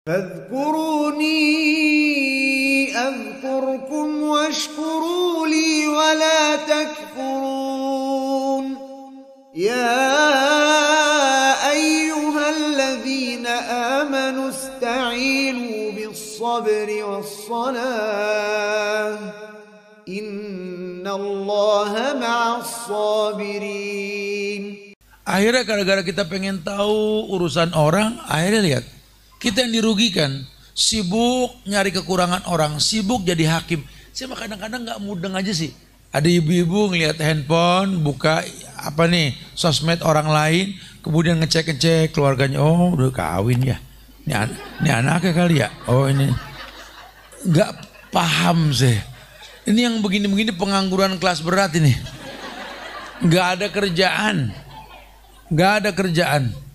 فاذكروني أذكركم واشكروا لي ولا تكفرون يا أيها الذين آمنوا استعينوا بالصبر والصلاة إن الله مع الصابرين. Akhirnya gara-gara kita pengen tahu urusan orang, akhirnya lihat kita yang dirugikan, sibuk nyari kekurangan orang, sibuk jadi hakim. Saya kadang-kadang nggak mudeng aja sih. Ada ibu-ibu ngelihat handphone, buka apa nih sosmed orang lain, kemudian ngecek-ngecek keluarganya. Oh udah kawin ya, ini anaknya kali ya. Oh ini nggak paham sih. Ini yang begini-begini pengangguran kelas berat ini. Nggak ada kerjaan, nggak ada kerjaan.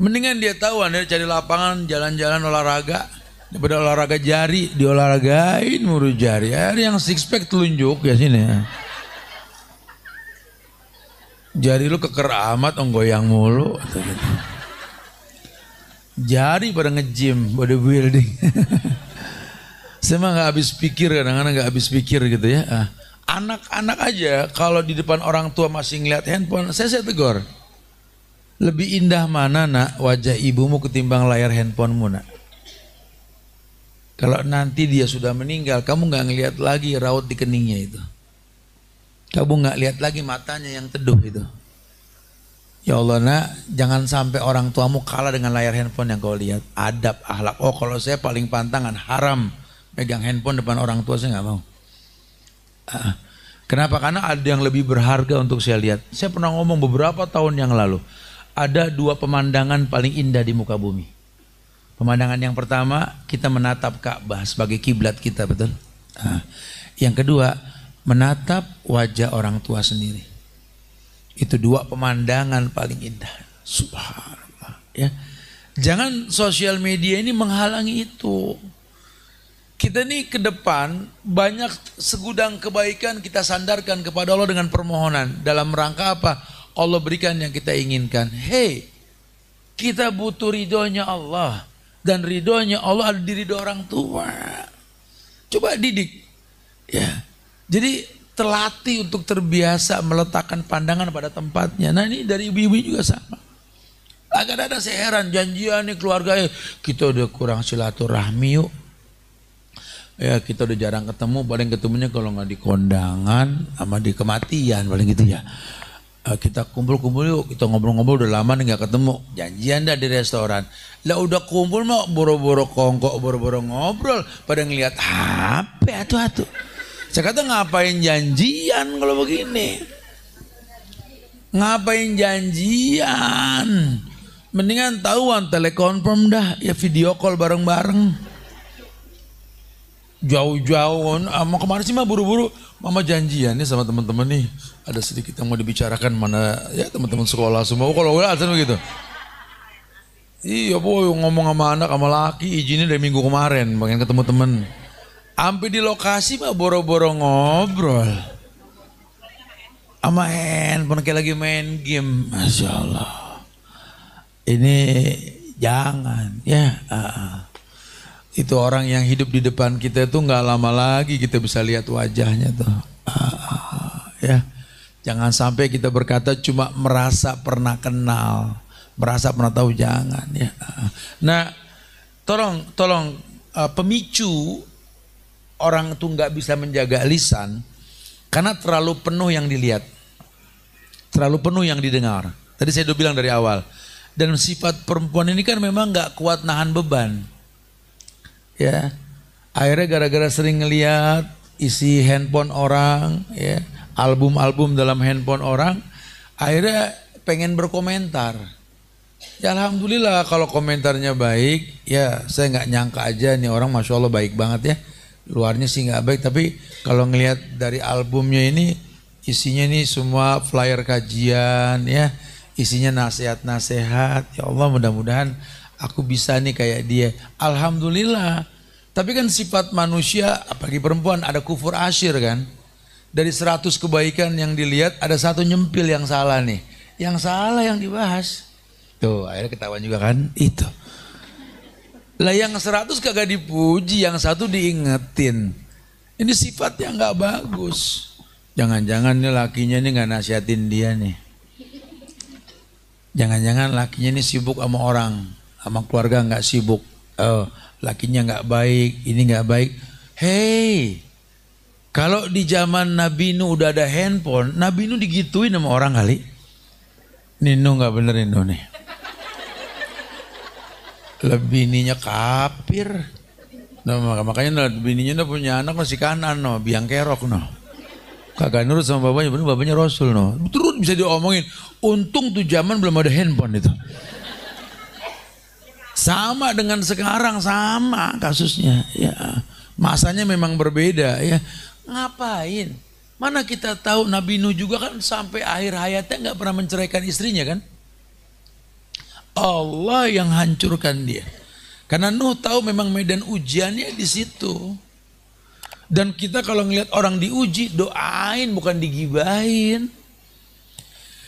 Mendingan dia tahu Anda cari lapangan, jalan-jalan olahraga daripada olahraga jari, diolahragain muru jari. Ada yang six pack telunjuk ya sini. Jari lu keker amat, goyang mulu atau gitu. Jari pada nge-gym, bodybuilding. Saya mah nggak habis pikir, kadang-kadang nggak habis pikir gitu ya. Anak-anak aja kalau di depan orang tua masih ngeliat handphone, saya tegur. Lebih indah mana nak wajah ibumu ketimbang layar handphonemu nak. Kalau nanti dia sudah meninggal, kamu nggak ngelihat lagi raut di keningnya itu. Kamu nggak lihat lagi matanya yang teduh itu. Ya Allah nak, jangan sampai orang tuamu kalah dengan layar handphone yang kau lihat. Adab, akhlak. Oh kalau saya paling pantangan, haram pegang handphone depan orang tua, saya nggak mau. Kenapa? Karena ada yang lebih berharga untuk saya lihat. Saya pernah ngomong beberapa tahun yang lalu. Ada dua pemandangan paling indah di muka bumi. Pemandangan yang pertama, kita menatap Ka'bah sebagai kiblat kita, betul? Yang kedua, menatap wajah orang tua sendiri. Itu dua pemandangan paling indah. Subhanallah. Ya. Jangan sosial media ini menghalangi itu. Kita nih ke depan banyak segudang kebaikan kita sandarkan kepada Allah dengan permohonan. Dalam rangka apa? Allah berikan yang kita inginkan. Hei, kita butuh ridhonya Allah. Dan ridhonya Allah ada di ridho orang tua. Coba didik. Ya. Jadi terlatih untuk terbiasa meletakkan pandangan pada tempatnya. Nah ini dari ibu-ibu juga sama. Kadang-kadang saya heran, janjian nih keluarga, kita udah kurang silaturahmi yuk. Ya kita udah jarang ketemu, paling ketemunya kalau nggak di kondangan sama di kematian paling gitu ya. Kita kumpul-kumpul yuk, kita ngobrol-ngobrol, udah lama nih gak ketemu, janjian dah di restoran. Lah udah kumpul mah boro-boro kongkok, boro-boro ngobrol, pada ngelihat HP atu-atu. Saya kata ngapain janjian kalau begini? Ngapain janjian? Mendingan tahuan telekonfirm dah, ya video call bareng-bareng. Jauh-jauh, mau kemarin sih mah buru-buru, mama janjian nih sama teman-teman nih, ada sedikit yang mau dibicarakan, mana ya teman-teman sekolah semua. Oh, kalau ada begitu. Iya boy, ngomong sama anak sama laki, izinnya dari minggu kemarin, pengen ketemu temen. Sampai di lokasi mah boro-boro ngobrol. Sama handphone kayak lagi main game, Masya Allah. Ini jangan ya. Itu orang yang hidup di depan kita itu nggak lama lagi kita bisa lihat wajahnya tuh. Ya, jangan sampai kita berkata cuma merasa pernah kenal, merasa pernah tahu, jangan ya. Nah, tolong pemicu orang tuh nggak bisa menjaga lisan karena terlalu penuh yang dilihat, terlalu penuh yang didengar. Tadi saya udah bilang dari awal. Dan sifat perempuan ini kan memang nggak kuat nahan beban. Ya, akhirnya gara-gara sering ngelihat isi handphone orang, ya, album-album dalam handphone orang, akhirnya pengen berkomentar. Ya alhamdulillah kalau komentarnya baik, ya saya nggak nyangka aja nih orang Masya Allah baik banget ya. Luarnya sih nggak baik, tapi kalau ngelihat dari albumnya ini, isinya nih semua flyer kajian, ya, isinya nasihat-nasihat. Ya Allah mudah-mudahan aku bisa nih kayak dia. Alhamdulillah. Tapi kan sifat manusia, apalagi perempuan, ada kufur asyir kan. Dari 100 kebaikan yang dilihat, ada satu nyempil yang salah nih. Yang salah yang dibahas. Tuh akhirnya ketahuan juga kan. Itu. Lah yang 100 kagak dipuji, yang satu diingetin. Ini sifat yang gak bagus. Jangan-jangan nih lakinya nih gak nasihatin dia nih. Jangan-jangan lakinya nih sibuk sama orang, sama keluarga gak sibuk. Lakinya gak baik, ini gak baik. Hei, kalau di zaman Nabi Nuh udah ada handphone, Nabi Nuh digituin sama orang kali. Nino gak bener Nino nih. Lebih bininya kafir. Nah, makanya bininya punya anak masih kanan no, biang kerok no. Kagak nurut sama bapaknya, bener bapaknya Rasul no. Terus bisa diomongin. Untung tuh zaman belum ada handphone itu. Sama dengan sekarang, sama kasusnya. Ya, masanya memang berbeda ya. Ngapain? Mana kita tahu Nabi Nuh juga kan sampai akhir hayatnya nggak pernah menceraikan istrinya kan? Allah yang hancurkan dia. Karena Nuh tahu memang medan ujiannya di situ. Dan kita kalau ngelihat orang diuji, doain bukan digibahin.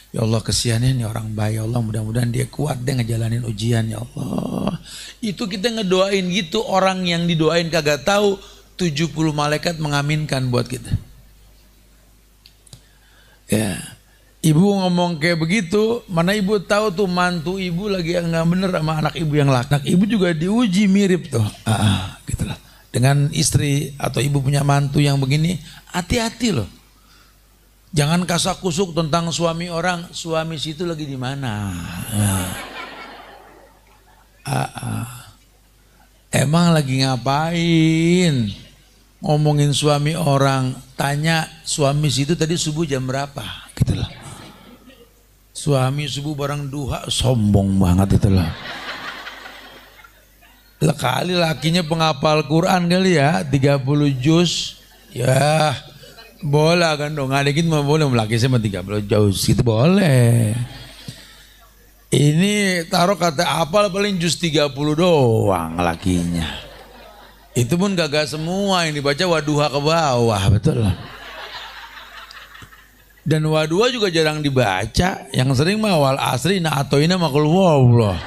Ya Allah kesiannya nih orang baik, ya Allah mudah-mudahan dia kuat deh ngejalanin ujian ya Allah. Itu kita ngedoain gitu, orang yang didoain kagak tahu 70 malaikat mengaminkan buat kita. Ya, ibu ngomong kayak begitu, mana ibu tahu tuh mantu ibu lagi yang nggak bener sama anak ibu yang laki. Ibu juga diuji mirip tuh, gitulah. Dengan istri atau ibu punya mantu yang begini, hati-hati loh. Jangan kasak kusuk tentang suami orang, suami situ lagi di mana. Emang lagi ngapain? Ngomongin suami orang, tanya suami situ tadi subuh jam berapa? Gitu loh. Suami subuh barang duha, sombong banget itu loh. Kali lakinya penghafal Quran kali ya, 30 juz. Ya, boleh kan dong, adekin mah boleh, laki saya mah 30 juz gitu boleh. Ini taruh kata hafal paling juz 30 doang lakinya. Itu pun gagak semua yang dibaca waduha ke bawah, betul. Dan waduha juga jarang dibaca, yang sering mah wal asri na atoina makul wallah.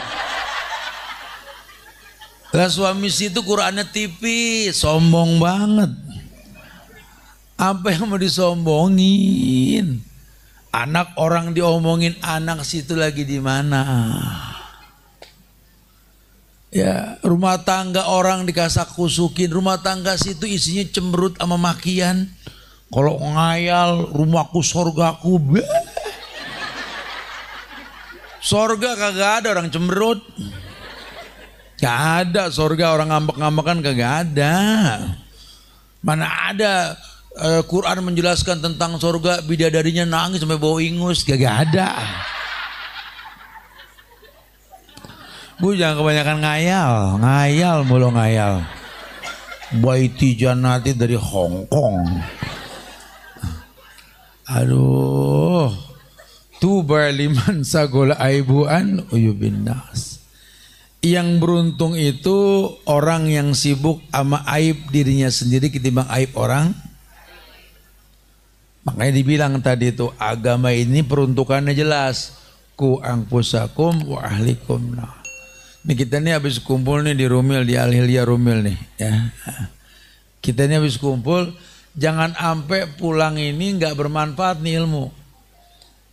Lah suami situ Qurannya tipis, sombong banget. Apa yang mau disombongin? Anak orang diomongin, anak situ lagi di mana? Ya, rumah tangga orang dikasak kusukin, rumah tangga situ isinya cemberut sama makian. Kalau ngayal rumahku sorgaku, sorga kagak ada orang cemberut. Gak ada sorga orang ngambek-ngambekan, kagak ada. Mana ada Quran menjelaskan tentang sorga bidadarinya nangis sampai bau ingus, kagak ada. Bu jangan kebanyakan ngayal mulu ngayal. Baiti Janati dari Hong Kong. Aduh, tuba liman sagola aibuan uyubin nas. Yang beruntung itu orang yang sibuk sama aib dirinya sendiri ketimbang aib orang. Makanya dibilang tadi itu agama ini peruntukannya jelas. Ku angpusakum wa ahlikum. Nah, ini kita nih habis kumpul nih di Rumil, di Al-Hilya Rumil nih ya. Kita nih habis kumpul, jangan sampai pulang ini nggak bermanfaat nih ilmu.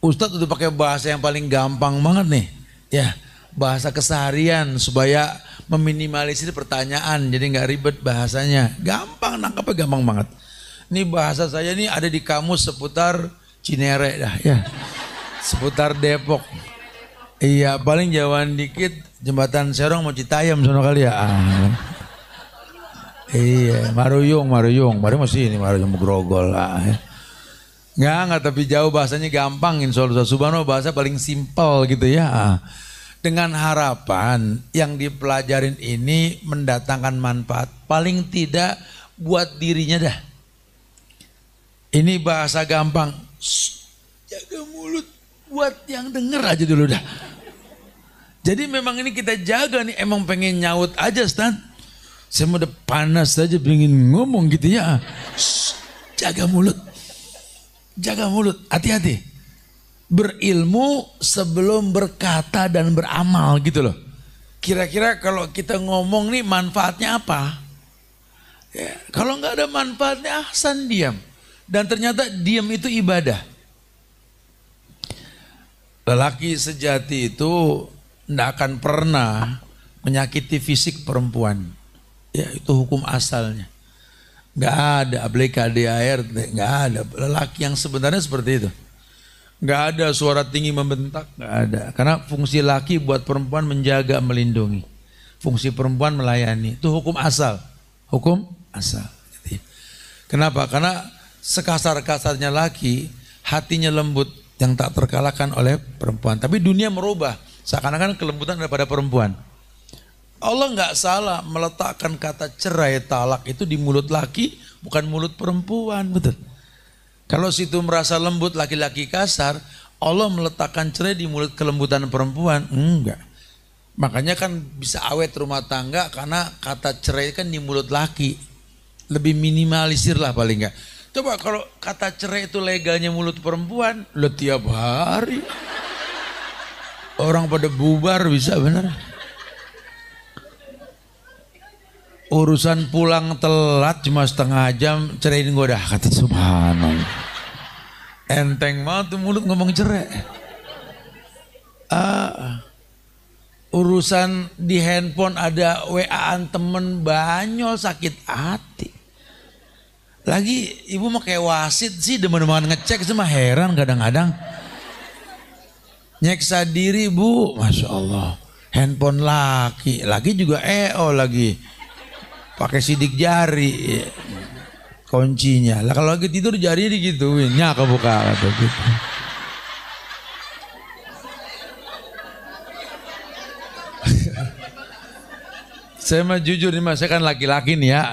Ustadz udah pakai bahasa yang paling gampang banget nih ya. Bahasa keseharian supaya meminimalisir pertanyaan, jadi nggak ribet bahasanya, gampang nangkapnya, gampang banget. Ini bahasa saya nih ada di kamus seputar Cinere dah ya, seputar Depok. Iya paling jauhan dikit jembatan Serong mau Citayam sono kali ya. Iya Maruyung masih ini Maruyung Grogol lah. Ya. Nggak tapi jauh bahasanya gampang, insya Allah subhanahu bahasa paling simpel gitu ya. Dengan harapan yang dipelajarin ini mendatangkan manfaat paling tidak buat dirinya dah. Ini bahasa gampang, jaga mulut buat yang denger aja dulu dah. Jadi memang ini kita jaga nih, emang pengen nyaut aja Stan. Saya udah panas aja pengen ngomong gitu ya. Jaga mulut, hati-hati. Berilmu sebelum berkata dan beramal gitu loh. Kira-kira kalau kita ngomong nih manfaatnya apa? Ya, kalau nggak ada manfaatnya, ahsan diam. Dan ternyata diam itu ibadah. Lelaki sejati itu tidak akan pernah menyakiti fisik perempuan. Ya, itu hukum asalnya. Nggak ada ABCDAR, nggak ada. Lelaki yang sebenarnya seperti itu. Nggak ada suara tinggi membentak, nggak ada. Karena fungsi laki buat perempuan menjaga, melindungi. Fungsi perempuan melayani. Itu hukum asal. Hukum asal. Kenapa? Karena sekasar-kasarnya laki, hatinya lembut yang tak terkalahkan oleh perempuan. Tapi dunia merubah. Seakan-akan kelembutan daripada perempuan. Allah nggak salah meletakkan kata cerai talak itu di mulut laki, bukan mulut perempuan, betul. Kalau situ merasa lembut laki-laki kasar, Allah meletakkan cerai di mulut kelembutan perempuan, enggak. Makanya kan bisa awet rumah tangga karena kata cerai kan di mulut laki, lebih minimalisir lah paling enggak. Coba kalau kata cerai itu legalnya mulut perempuan, lo tiap hari orang pada bubar bisa bener. Urusan pulang telat cuma setengah jam, ceraiin gue dah, kata subhanallah. Enteng banget tuh mulut ngomong cerai. Urusan di handphone ada WA-an temen banyol sakit hati. Lagi ibu mah kayak wasit sih, demen-demen ngecek sama heran kadang-kadang. Nyeksa diri bu, Masya Allah. Handphone laki juga lagi. Pakai sidik jari kuncinya. Lah kalau lagi tidur jarinya digituin, nyak kebuka atau gitu. Saya mah jujur nih mas, saya kan laki-laki nih ya.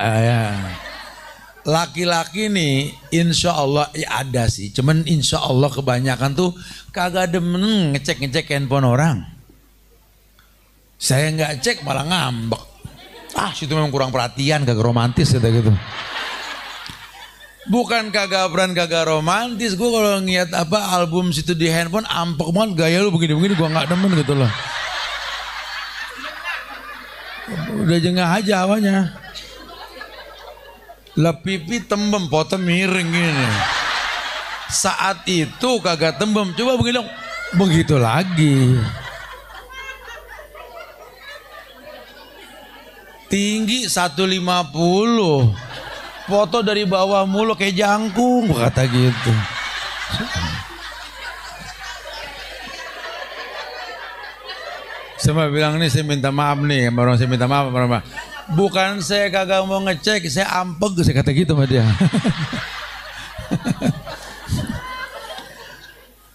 Laki-laki nih insya Allah ya ada sih. Cuman insya Allah kebanyakan tuh kagak demen ngecek handphone orang. Saya nggak cek malah ngambek. Situ memang kurang perhatian, kagak romantis gitu. Bukan kagak romantis, gue kalau ngeliat album situ di handphone ampek banget gaya lu begini-begini, gue nggak demen gitu loh. Udah jengah aja awalnya. Lah pipi tembem, foto miring gini. Saat itu kagak tembem, coba begini dong, begitu lagi. Tinggi 150, foto dari bawah mulu kayak jangkung, kata gitu. Saya bilang nih, saya minta maaf nih, saya minta maaf. Bukan saya kagak mau ngecek, saya ampeg, saya kata gitu sama dia.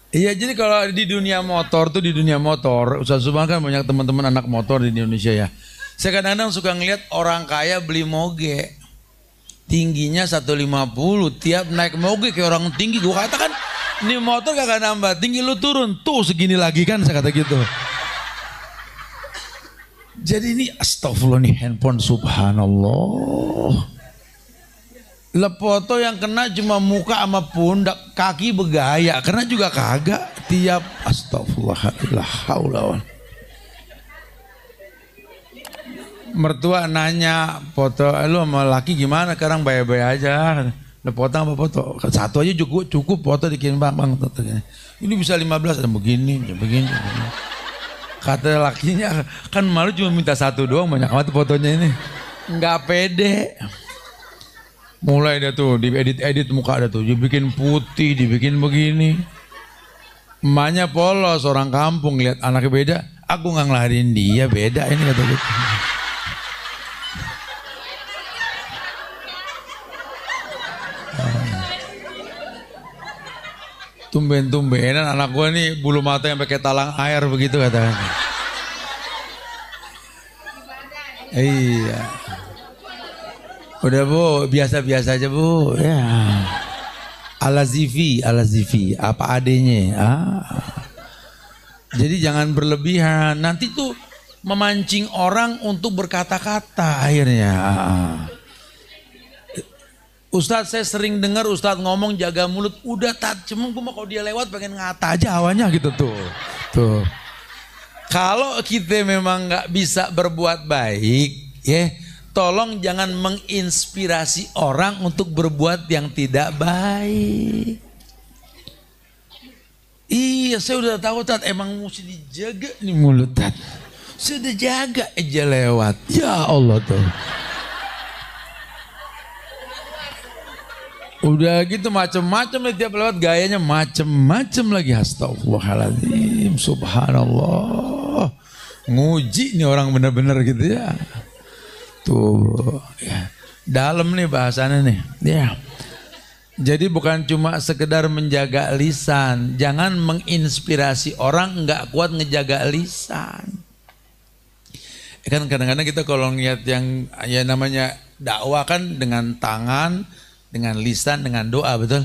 Iya, jadi kalau di dunia motor, Ustaz Subhan kan banyak teman-teman anak motor di Indonesia ya. Saya kadang-kadang suka ngeliat orang kaya beli moge, tingginya 150, tiap naik moge kayak orang tinggi. Gue katakan, ini motor kagak nambah tinggi, lu turun, tuh segini lagi kan, saya kata gitu. Jadi ini astagfirullah nih handphone, subhanallah. Foto yang kena cuma muka sama pundak, kaki bergaya, karena juga kagak. Tiap astagfirullah. Mertua nanya, foto lu sama laki gimana? Sekarang bayar-bayar aja. Udah potong apa foto? Satu aja cukup foto dikirim bang. Ini bisa 15, ada begini. Kata lakinya, kan malu cuma minta satu doang, banyak amat fotonya ini. Nggak pede. Mulai dia tuh diedit muka ada tuh, dibikin putih, dibikin begini. Emaknya polos, orang kampung lihat anaknya beda. Aku nggak ngelarin dia, beda ini kata gitu. Tumben-tumbenan anak gue nih bulu mata yang pakai talang air begitu katanya. Iya. Udah bu, biasa-biasa aja bu. Ya. Ala zivi, apa adanya. Jadi jangan berlebihan. Nanti tuh memancing orang untuk berkata-kata akhirnya. Ustadz, saya sering dengar Ustadz ngomong jaga mulut. Udah cuma gue mau kalau dia lewat pengen ngata aja awalnya gitu tuh. Kalau kita memang nggak bisa berbuat baik, ya, tolong jangan menginspirasi orang untuk berbuat yang tidak baik. Iya, saya udah tahu Tat, emang mesti dijaga nih mulut Tat. Sudah jaga aja lewat. Ya Allah tuh. Udah gitu macem-macem tiap lewat gayanya macem-macem lagi. Astagfirullahaladzim, subhanallah. Nguji nih orang bener-bener gitu ya. Tuh, ya. Dalam nih bahasanya nih. Ya. Jadi bukan cuma sekedar menjaga lisan, jangan menginspirasi orang nggak kuat ngejaga lisan. Kan kadang-kadang kita kalau ngeliat yang ya namanya dakwah kan dengan tangan, dengan lisan, dengan doa, betul?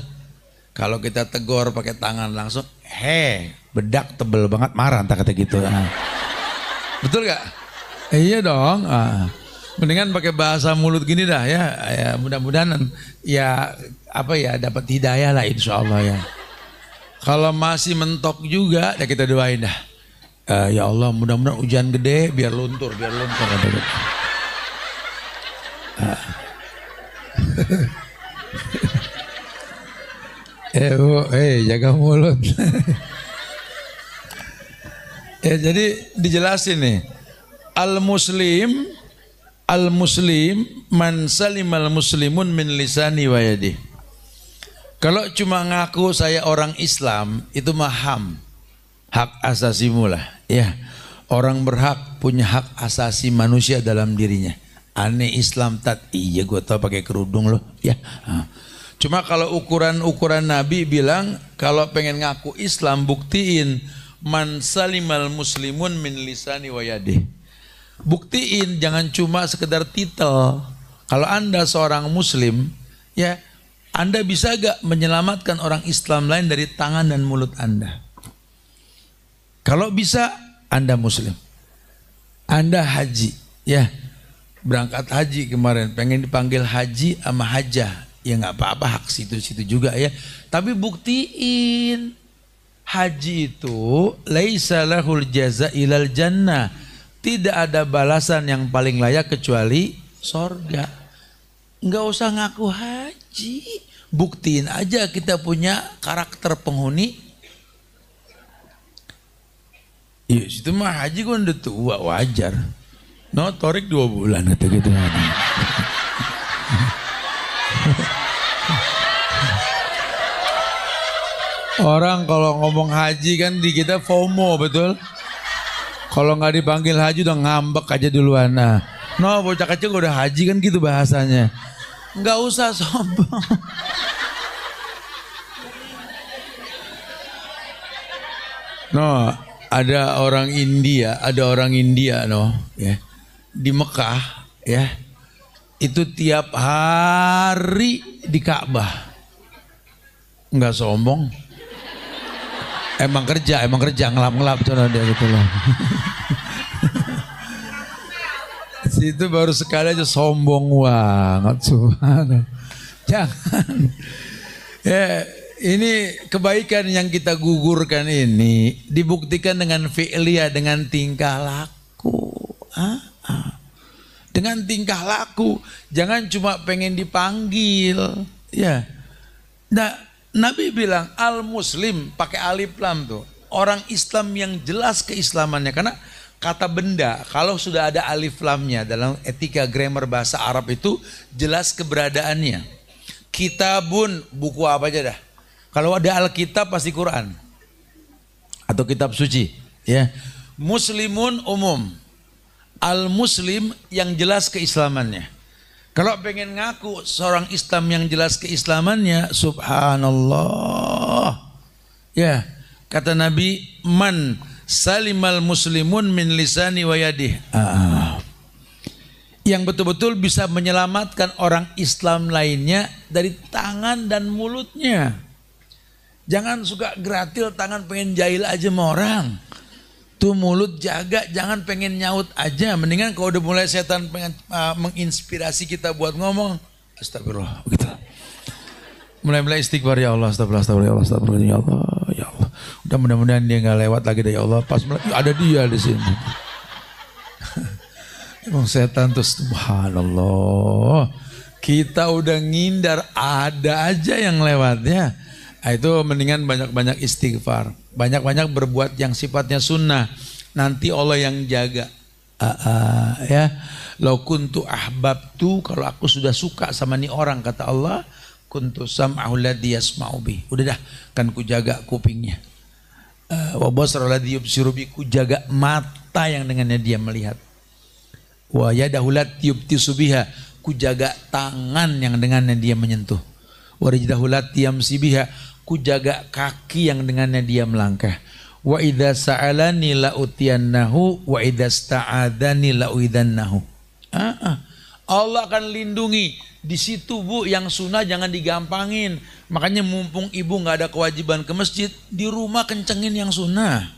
Kalau kita tegur pakai tangan langsung, bedak tebel banget marah entah kata gitu. Betul gak? Iya dong. Mendingan pakai bahasa mulut gini dah ya. Mudah-mudahan ya apa ya dapat hidayah lah insya Allah ya. Kalau masih mentok juga ya kita doain dah. Ya Allah mudah-mudahan hujan gede biar luntur. Jaga mulut. Ya jadi dijelasin nih. Al-muslim man salimal muslimun min lisani wa yadi. Kalau cuma ngaku saya orang Islam itu maham. Hak asasimu lah. Ya. Orang berhak punya hak asasi manusia dalam dirinya. Aneh Islam Tat. Iya gue tau pakai kerudung loh. Ya. Cuma kalau ukuran Nabi bilang kalau pengen ngaku Islam buktiin man salimal muslimun min lisani wa yadi. Buktiin, jangan cuma sekedar titel. Kalau Anda seorang muslim, ya Anda bisa gak menyelamatkan orang Islam lain dari tangan dan mulut Anda? Kalau bisa, Anda muslim. Anda haji, ya berangkat haji kemarin, pengen dipanggil haji sama hajah, ya gak apa-apa, hak situ-situ juga ya. Tapi buktiin, haji itu laisa lahul jaza ilal jannah. Tidak ada balasan yang paling layak kecuali sorga. Enggak usah ngaku haji. Buktiin aja kita punya karakter penghuni. Iya situ mah haji kan udah tua wajar. No torik 2 bulan kata gitu. Orang kalau ngomong haji kan di kita FOMO betul. Kalau nggak dipanggil haji udah ngambek aja duluan. Nah, no bocah kecil udah haji kan gitu bahasanya. Nggak usah sombong. No, ada orang India no, ya di Mekah ya itu tiap hari di Ka'bah. Nggak sombong. Emang kerja ngelap-ngelap cara dia gitu loh. Situ baru sekali aja sombong banget subhanallah. Jangan. Ya, ini kebaikan yang kita gugurkan ini dibuktikan dengan fi'liyah, dengan tingkah laku. Dengan tingkah laku, jangan cuma pengen dipanggil. Ya. Nah, Nabi bilang al-muslim pakai alif lam tuh. Orang Islam yang jelas keislamannya. Karena kata benda kalau sudah ada alif lamnya dalam etika grammar bahasa Arab itu jelas keberadaannya. Kitabun buku apa aja dah. Kalau ada Alkitab pasti Quran. Atau kitab suci. Ya. Muslimun umum. Al-muslim yang jelas keislamannya. Kalau pengen ngaku seorang Islam yang jelas keislamannya, subhanallah. Ya, kata Nabi, man salimal muslimun min lisani wa yadih. Yang betul-betul bisa menyelamatkan orang Islam lainnya dari tangan dan mulutnya. Jangan suka gratil tangan pengen jahil aja sama orang. Tuh mulut jaga, jangan pengen nyaut aja. Mendingan kalau udah mulai setan pengen menginspirasi kita buat ngomong, astagfirullah, begitu. Mulai istighfar, ya Allah, astagfirullah, ya Allah, astagfirullah, ya Allah, ya Allah. Udah Dan mudah-mudahan dia nggak lewat lagi dari Allah. Pas ada dia di sini. Emang setan tuh subhanallah. Kita udah ngindar, ada aja yang lewat ya. Itu mendingan banyak-banyak istighfar. Banyak-banyak berbuat yang sifatnya sunnah. Nanti Allah yang jaga. Ya. Lau kuntu ahbabtu, kalau aku sudah suka sama nih orang, kata Allah, kuntu sam'ahu ladzi yasma'u bih. Udah dah, kan ku jaga kupingnya. Wa basara ladzi yubsiru bih, ku jaga mata yang dengannya dia melihat. Wa yadahu lati yubtisu biha, ku jaga tangan yang dengannya dia menyentuh. Wa rijlahu lati yamsi biha, ku jaga kaki yang dengannya dia melangkah. Wa idza sa'alani la utiyannahu wa idza sta'adzani la uidzannahu. Allah akan lindungi. Di situ Bu, yang sunnah jangan digampangin. Makanya mumpung ibu nggak ada kewajiban ke masjid, di rumah kencengin yang sunnah.